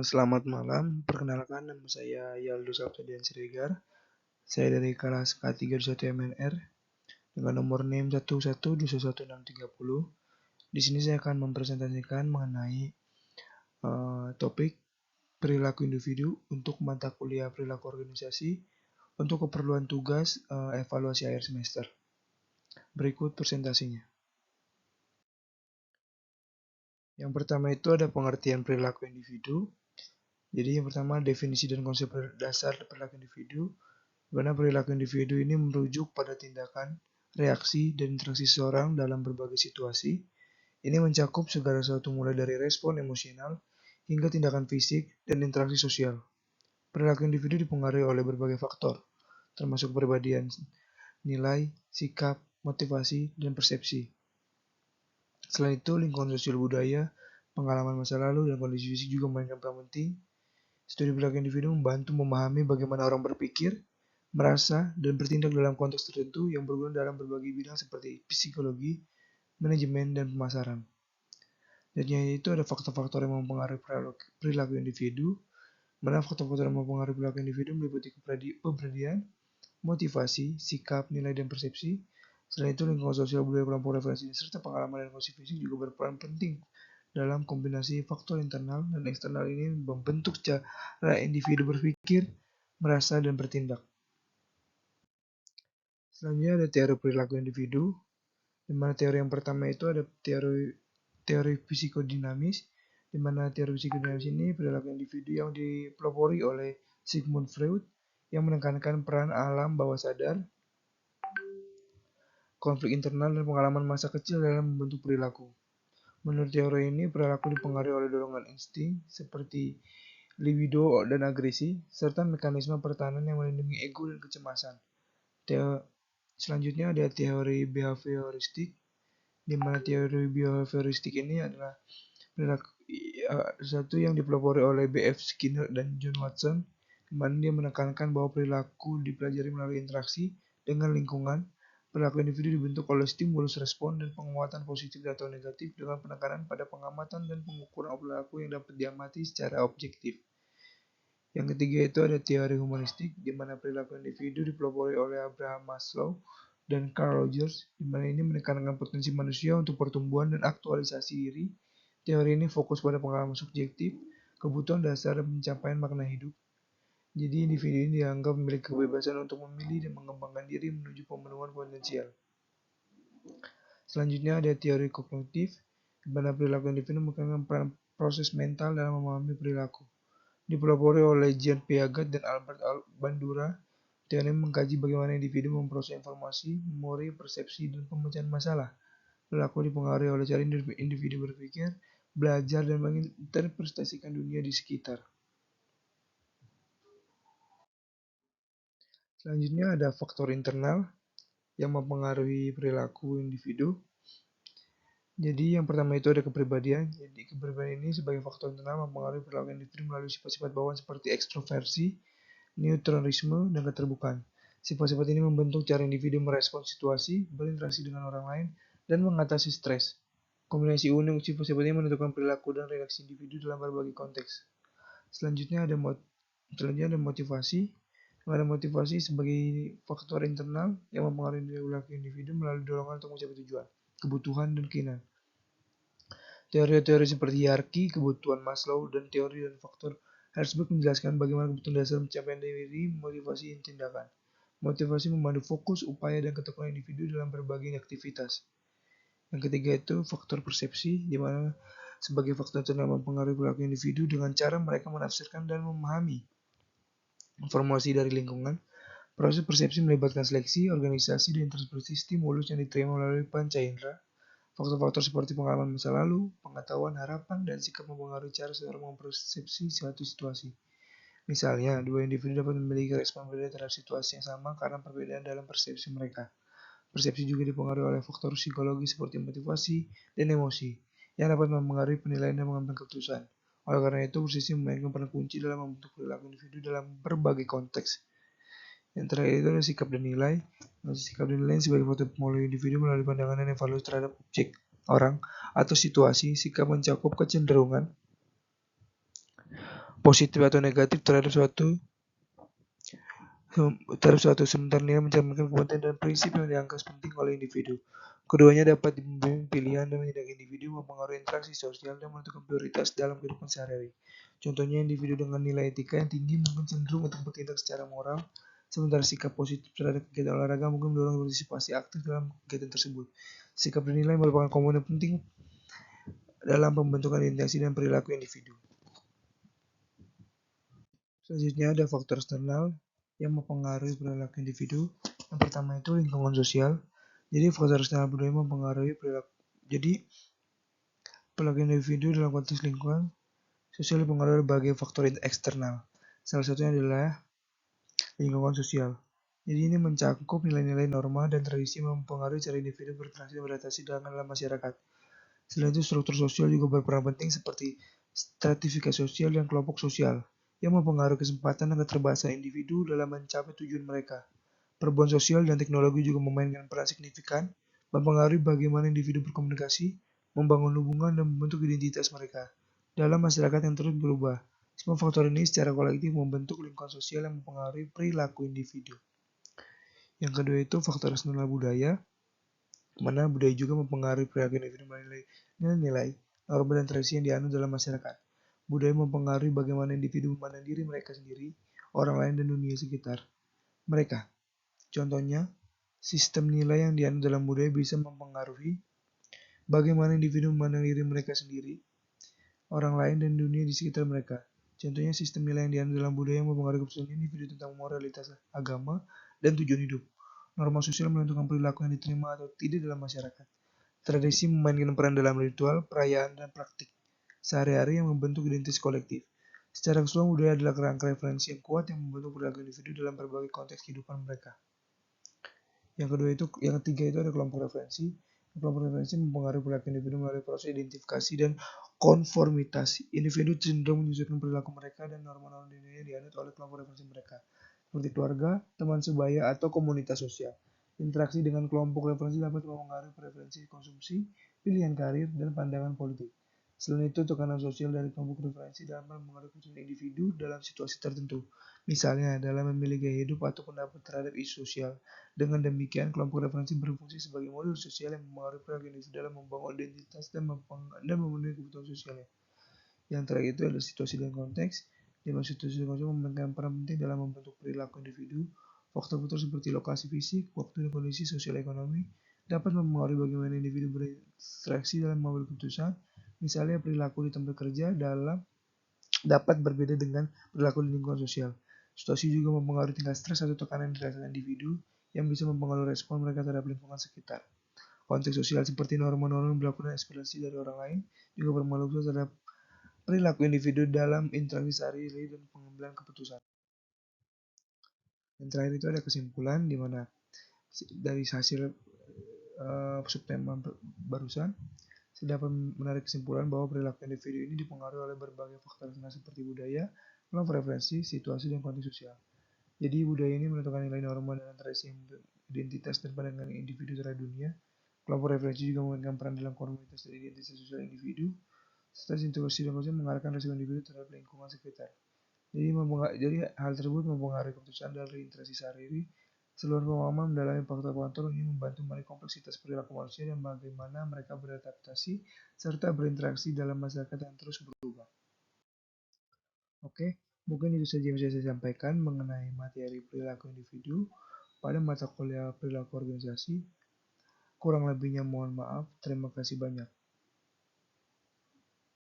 Selamat malam, perkenalkan nama saya Yaldo Saptadian Siregar. Saya dari kelas K31 MNR dengan nomor NIM 1121630. Di sini saya akan mempresentasikan mengenai topik perilaku individu untuk mata kuliah perilaku organisasi untuk keperluan tugas evaluasi akhir semester. Berikut presentasinya. Yang pertama itu ada pengertian perilaku individu. Jadi yang pertama definisi dan konsep dasar perilaku individu. Di mana perilaku individu ini merujuk pada tindakan, reaksi, dan interaksi seseorang dalam berbagai situasi. Ini mencakup segala sesuatu mulai dari respon emosional hingga tindakan fisik dan interaksi sosial. Perilaku individu dipengaruhi oleh berbagai faktor, termasuk kepribadian, nilai, sikap, motivasi, dan persepsi. Selain itu, lingkungan sosial budaya, pengalaman masa lalu, dan kondisi fisik juga memainkan peran penting. Studi perilaku individu membantu memahami bagaimana orang berpikir, merasa, dan bertindak dalam konteks tertentu yang berguna dalam berbagai bidang seperti psikologi, manajemen, dan pemasaran. Dan itu ada faktor-faktor yang mempengaruhi perilaku individu. Mana faktor-faktor yang mempengaruhi perilaku individu meliputi kepribadian, motivasi, sikap, nilai, dan persepsi. Selain itu, lingkungan sosial budaya kelompok referensi serta pengalaman dan kondisi fisik juga berperan penting dalam kombinasi faktor internal dan eksternal ini membentuk cara individu berpikir, merasa, dan bertindak. Selanjutnya ada teori perilaku individu, di mana teori yang pertama itu ada teori psikodinamis, di mana teori psikodinamis ini perilaku individu yang dipelopori oleh Sigmund Freud yang menekankan peran alam bawah sadar, konflik internal, dan pengalaman masa kecil dalam membentuk perilaku. Menurut teori ini, perilaku dipengaruhi oleh dorongan insting seperti libido dan agresi, serta mekanisme pertahanan yang melindungi ego dan kecemasan. Selanjutnya ada teori behavioristik, di mana teori behavioristik ini adalah satu yang dipelopori oleh B.F. Skinner dan John Watson, di mana dia menekankan bahwa perilaku dipelajari melalui interaksi dengan lingkungan. Perilaku individu dibentuk oleh stimulus respon dan penguatan positif atau negatif dengan penekanan pada pengamatan dan pengukuran perilaku yang dapat diamati secara objektif. Yang ketiga itu ada teori humanistik, di mana perilaku individu dipelopori oleh Abraham Maslow dan Carl Rogers, di mana ini menekankan potensi manusia untuk pertumbuhan dan aktualisasi diri. Teori ini fokus pada pengalaman subjektif, kebutuhan dasar dan pencapaian makna hidup. Jadi individu ini dianggap memiliki kebebasan untuk memilih dan mengembangkan diri menuju pemenuhan potensial. Selanjutnya ada teori kognitif, di mana perilaku individu memegang peran proses mental dalam memahami perilaku. Dipelopori oleh Jean Piaget dan Albert Bandura, teori mengkaji bagaimana individu memproses informasi, memori, persepsi, dan pemecahan masalah. Perilaku dipengaruhi oleh cara individu berpikir, belajar, dan menginterpretasikan dunia di sekitar. Selanjutnya ada faktor internal yang mempengaruhi perilaku individu. Jadi yang pertama itu ada kepribadian. Jadi kepribadian ini sebagai faktor internal mempengaruhi perilaku individu melalui sifat-sifat bawaan seperti ekstroversi, neutralisme, dan keterbukaan. Sifat-sifat ini membentuk cara individu merespons situasi, berinteraksi dengan orang lain, dan mengatasi stres. Kombinasi unik sifat-sifat ini menentukan perilaku dan reaksi individu dalam berbagai konteks. Selanjutnya ada motivasi. Ada motivasi sebagai faktor internal yang mempengaruhi perilaku individu melalui dorongan untuk mencapai tujuan, kebutuhan, dan keinginan. Teori-teori seperti hierarki, kebutuhan Maslow, dan teori dan faktor Herzberg menjelaskan bagaimana kebutuhan dasar pencapaian diri, motivasi, dan tindakan. Motivasi memandu fokus, upaya, dan ketekunan individu dalam berbagai aktivitas. Yang ketiga itu faktor persepsi, di mana sebagai faktor internal mempengaruhi perilaku individu dengan cara mereka menafsirkan dan memahami informasi dari lingkungan. Proses persepsi melibatkan seleksi, organisasi, dan interpretasi stimulus yang diterima melalui panca indera. Faktor-faktor seperti pengalaman masa lalu, pengetahuan, harapan, dan sikap mempengaruhi cara seseorang mempersepsi suatu situasi. Misalnya, dua individu dapat memiliki respon berbeda terhadap situasi yang sama karena perbedaan dalam persepsi mereka. Persepsi juga dipengaruhi oleh faktor psikologi seperti motivasi dan emosi, yang dapat mempengaruhi penilaian dan mengambil keputusan. Oleh karena itu, persepsi memainkan peran kunci dalam membentuk perilaku individu dalam berbagai konteks. Yang terakhir itu adalah sikap dan nilai. Sikap dan nilai sebagai faktor pengaruh individu melalui pandangan dan evaluasi terhadap objek, orang, atau situasi. Sikap mencakup kecenderungan, positif atau negatif terhadap suatu sementara nilai mencerminkan kepentingan dan prinsip yang dianggap penting oleh individu. Keduanya dapat membimbing pilihan dan menindak individu, mempengaruhi interaksi sosial, dan menentukan prioritas dalam kehidupan sehari-hari. Contohnya, individu dengan nilai etika yang tinggi mungkin cenderung untuk bertindak secara moral, sementara sikap positif terhadap kegiatan olahraga mungkin mendorong partisipasi aktif dalam kegiatan tersebut. Sikap dan nilai merupakan komponen penting dalam pembentukan identitas dan perilaku individu. Selanjutnya ada faktor eksternal yang mempengaruhi perilaku individu. Yang pertama itu lingkungan sosial. Jadi faktor eksternal budaya mempengaruhi perilaku. Jadi perilaku individu dalam konteks lingkungan sosial dipengaruhi berbagai faktor eksternal. Salah satunya adalah lingkungan sosial. Jadi ini mencakup nilai-nilai norma dan tradisi yang mempengaruhi cara individu berinteraksi dan beradaptasi dalam masyarakat. Selain itu, struktur sosial juga berperan penting seperti stratifikasi sosial dan kelompok sosial yang mempengaruhi kesempatan dan keterbatasan individu dalam mencapai tujuan mereka. Perubahan sosial dan teknologi juga memainkan peran signifikan, mempengaruhi bagaimana individu berkomunikasi, membangun hubungan, dan membentuk identitas mereka dalam masyarakat yang terus berubah. Semua faktor ini secara kolektif membentuk lingkungan sosial yang mempengaruhi perilaku individu. Yang kedua itu faktor eksternal budaya, mana budaya juga mempengaruhi perilaku individu melalui nilai-nilai, norma dan tradisi yang dianut dalam masyarakat. Budaya mempengaruhi bagaimana individu memandang diri mereka sendiri, orang lain, dan dunia sekitar mereka. Contohnya, sistem nilai yang dianut dalam budaya bisa mempengaruhi bagaimana individu memandang diri mereka sendiri, orang lain, dan dunia di sekitar mereka. Contohnya, sistem nilai yang dianut dalam budaya mempengaruhi keputusan individu tentang moralitas, agama, dan tujuan hidup. Norma sosial menentukan perilaku yang diterima atau tidak dalam masyarakat. Tradisi memainkan peran dalam ritual, perayaan, dan praktik sehari-hari yang membentuk identitas kolektif. Secara keseluruhan, budaya adalah kerangka referensi yang kuat yang membentuk perilaku individu dalam berbagai konteks kehidupan mereka. Yang ketiga itu ada kelompok referensi. Kelompok referensi mempengaruhi perilaku individu melalui proses identifikasi dan konformitas. Individu cenderung menyesuaikan perilaku mereka dan norma-norma yang dianut oleh kelompok referensi mereka, seperti keluarga, teman sebaya, atau komunitas sosial. Interaksi dengan kelompok referensi dapat mempengaruhi preferensi konsumsi, pilihan karir, dan pandangan politik. Selain itu, tekanan sosial dari kelompok referensi dapat mempengaruhi keputusan individu dalam situasi tertentu, misalnya dalam memilih gaya hidup atau pendapat terhadap isu sosial. Dengan demikian, kelompok referensi berfungsi sebagai model sosial yang mempengaruhi perilaku individu dalam membangun identitas dan memenuhi kebutuhan sosialnya. Yang terakhir itu adalah situasi dan konteks. Di mana situasi dan konteks memainkan peran penting dalam membentuk perilaku individu. Faktor-faktor seperti lokasi fisik, waktu, dan kondisi sosial ekonomi dapat mempengaruhi bagaimana individu berinteraksi dalam mengambil keputusan. Misalnya, perilaku di tempat kerja dapat berbeda dengan perilaku di lingkungan sosial. Situasi juga mempengaruhi tingkat stres atau tekanan yang dirasakan individu yang bisa mempengaruhi respon mereka terhadap lingkungan sekitar. Konteks sosial seperti norma-norma yang berlaku dan ekspektasi dari orang lain juga berpengaruh terhadap perilaku individu dalam interaksi sehari-hari dan pengambilan keputusan. Yang terakhir itu ada kesimpulan di mana dari hasil subtema barusan dapat menarik kesimpulan bahwa perilaku individu ini dipengaruhi oleh berbagai faktor seperti budaya, kelompok referensi, situasi, dan konteks sosial. Jadi budaya ini menentukan nilai norma dan tradisi identitas dan pandangan individu terhadap dunia. Kelompok referensi juga memainkan peran dalam komunitas dan identitas sosial individu. Serta situasi dan konsep mengarahkan resiko individu terhadap lingkungan sekitar. Jadi hal tersebut mempengaruhi keputusan dari interaksi sehari-hari. Seluruh pemahaman mendalami faktor-faktor ini membantu mengenai kompleksitas perilaku manusia dan bagaimana mereka beradaptasi serta berinteraksi dalam masyarakat yang terus berubah. Oke, mungkin itu saja yang bisa saya sampaikan mengenai materi perilaku individu pada mata kuliah perilaku organisasi. Kurang lebihnya mohon maaf. Terima kasih banyak.